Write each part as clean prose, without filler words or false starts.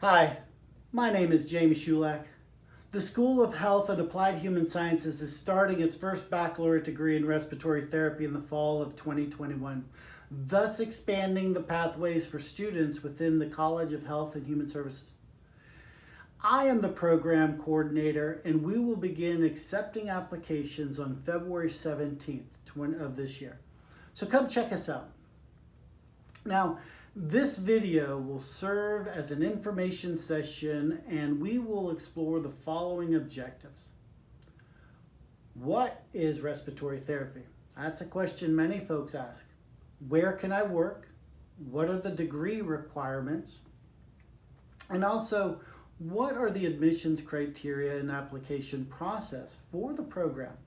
Hi, my name is Jamie Shulak. The School of Health and Applied Human Sciences is starting its first baccalaureate degree in respiratory therapy in the fall of 2021, thus expanding the pathways for students within the College of Health and Human Services. I am the program coordinator, and we will begin accepting applications on February 17th of this year. So come check us out. Now, this video will serve as an information session, and we will explore the following objectives. What is respiratory therapy? That's a question many folks ask. Where can I work? What are the degree requirements? And also, what are the admissions criteria and application process for the program?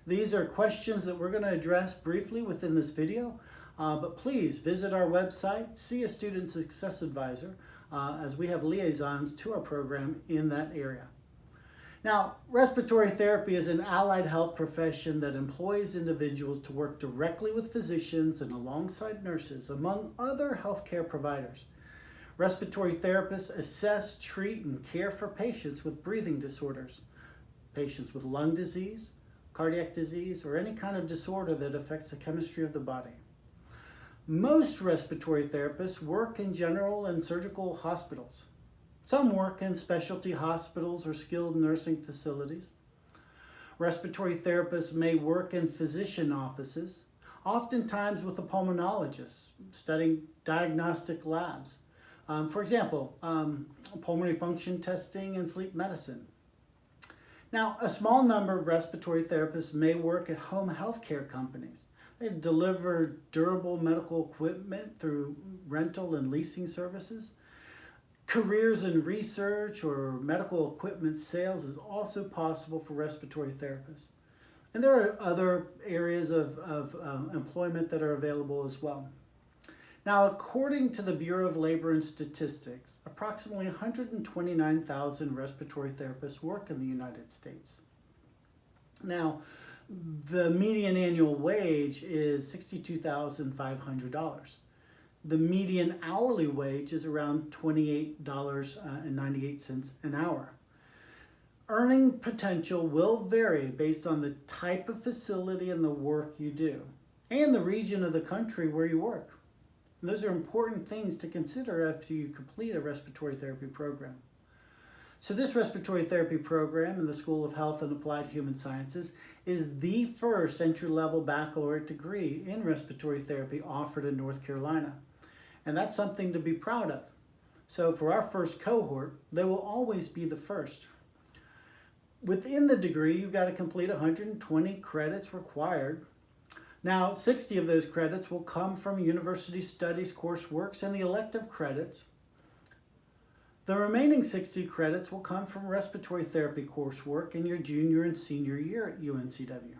These are questions that we're going to address briefly within this video. But please visit our website, see a student success advisor, as we have liaisons to our program in that area. Now, respiratory therapy is an allied health profession that employs individuals to work directly with physicians and alongside nurses, among other healthcare providers. Respiratory therapists assess, treat, and care for patients with breathing disorders, patients with lung disease, cardiac disease, or any kind of disorder that affects the chemistry of the body. Most respiratory therapists work in general and surgical hospitals. Some work in specialty hospitals or skilled nursing facilities. Respiratory therapists may work in physician offices, oftentimes with a pulmonologist, studying diagnostic labs. For example, pulmonary function testing and sleep medicine. Now, a small number of respiratory therapists may work at home healthcare companies. They deliver durable medical equipment through rental and leasing services. Careers in research or medical equipment sales is also possible for respiratory therapists. And there are other areas of employment that are available as well. Now, according to the Bureau of Labor and Statistics, approximately 129,000 respiratory therapists work in the United States. Now, the median annual wage is $62,500. The median hourly wage is around $28.98 an hour. Earning potential will vary based on the type of facility and the work you do, and the region of the country where you work. And those are important things to consider after you complete a respiratory therapy program. So this respiratory therapy program in the School of Health and Applied Human Sciences is the first entry-level baccalaureate degree in respiratory therapy offered in North Carolina. And that's something to be proud of. So for our first cohort, they will always be the first. Within the degree, you've got to complete 120 credits required. Now, 60 of those credits will come from university studies courseworks and the elective credits. The remaining 60 credits will come from respiratory therapy coursework in your junior and senior year at UNCW.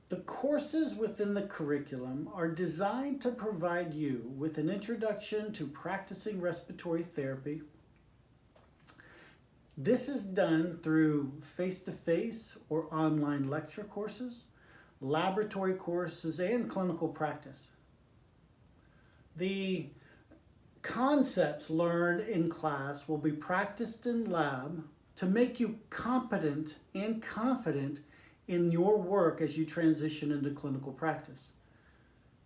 The courses within the curriculum are designed to provide you with an introduction to practicing respiratory therapy. This is done through face-to-face or online lecture courses, laboratory courses, and clinical practice. The concepts learned in class will be practiced in lab to make you competent and confident in your work as you transition into clinical practice.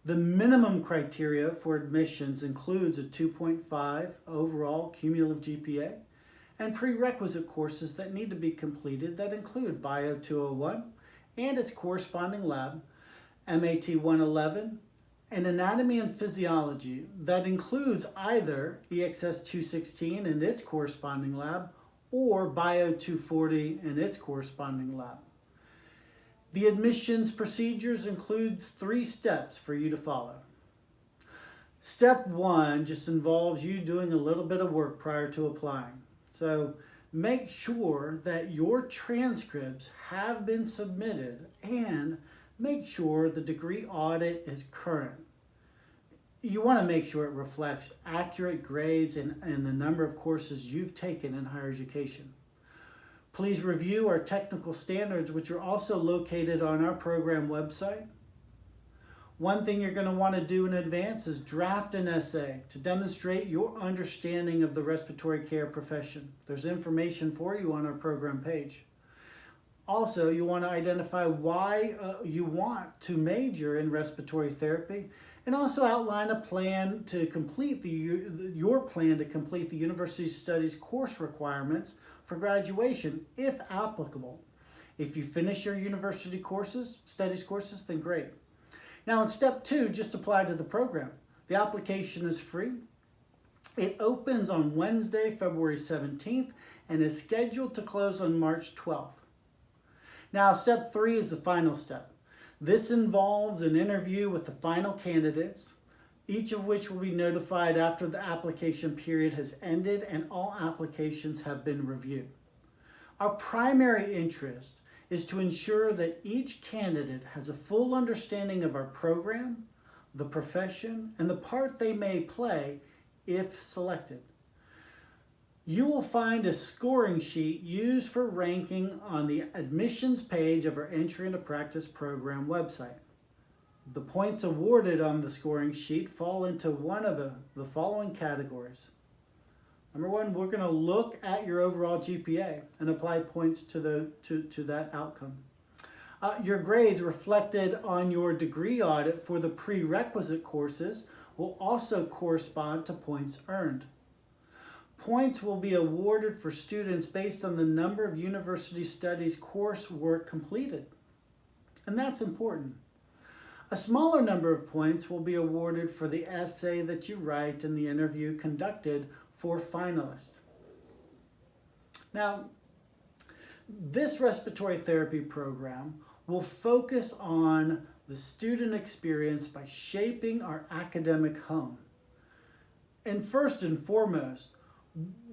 The minimum criteria for admissions includes a 2.5 overall cumulative GPA and prerequisite courses that need to be completed that include Bio 201 and its corresponding lab, MAT 111, and Anatomy and Physiology that includes either EXS 216 and its corresponding lab or Bio 240 and its corresponding lab. The admissions procedures include 3 steps for you to follow. Step 1 just involves you doing a little bit of work prior to applying. So make sure that your transcripts have been submitted and make sure the degree audit is current. You want to make sure it reflects accurate grades and the number of courses you've taken in higher education. Please review our technical standards, which are also located on our program website. One thing you're going to want to do in advance is draft an essay to demonstrate your understanding of the respiratory care profession. There's information for you on our program page. Also, you want to identify why you want to major in respiratory therapy, and also outline a plan to complete your plan to complete the University Studies course requirements for graduation, if applicable. If you finish your university studies courses, then great. Now in step 2, just apply to the program. The application is free. It opens on Wednesday, February 17th, and is scheduled to close on March 12th. Now step 3 is the final step. This involves an interview with the final candidates, each of which will be notified after the application period has ended and all applications have been reviewed. Our primary interest is to ensure that each candidate has a full understanding of our program, the profession, and the part they may play if selected. You will find a scoring sheet used for ranking on the admissions page of our Entry into Practice program website. The points awarded on the scoring sheet fall into one of the following categories. Number 1, we're going to look at your overall GPA and apply points to that outcome. Your grades reflected on your degree audit for the prerequisite courses will also correspond to points earned. Points will be awarded for students based on the number of University Studies coursework completed. And that's important. A smaller number of points will be awarded for the essay that you write and the interview conducted for finalists. Now, this respiratory therapy program will focus on the student experience by shaping our academic home. And first and foremost,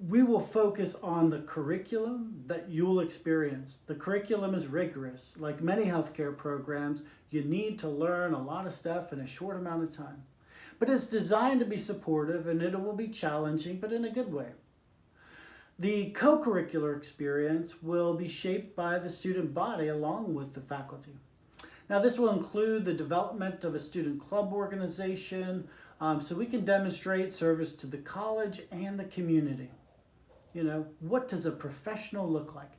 we will focus on the curriculum that you'll experience. The curriculum is rigorous. Like many healthcare programs, you need to learn a lot of stuff in a short amount of time. But it's designed to be supportive, and it will be challenging, but in a good way. The co-curricular experience will be shaped by the student body along with the faculty. Now this will include the development of a student club organization, so we can demonstrate service to the college and the community. What does a professional look like?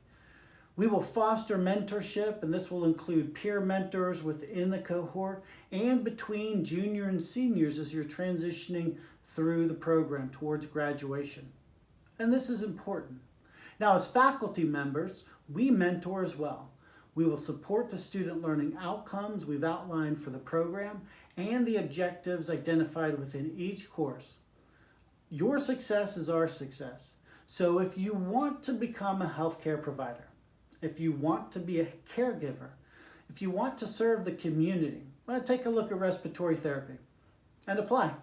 We will foster mentorship, and this will include peer mentors within the cohort and between junior and seniors as you're transitioning through the program towards graduation. And this is important. Now, as faculty members, we mentor as well. We will support the student learning outcomes we've outlined for the program and the objectives identified within each course. Your success is our success. So if you want to become a healthcare provider, if you want to be a caregiver, if you want to serve the community, take a look at respiratory therapy and apply.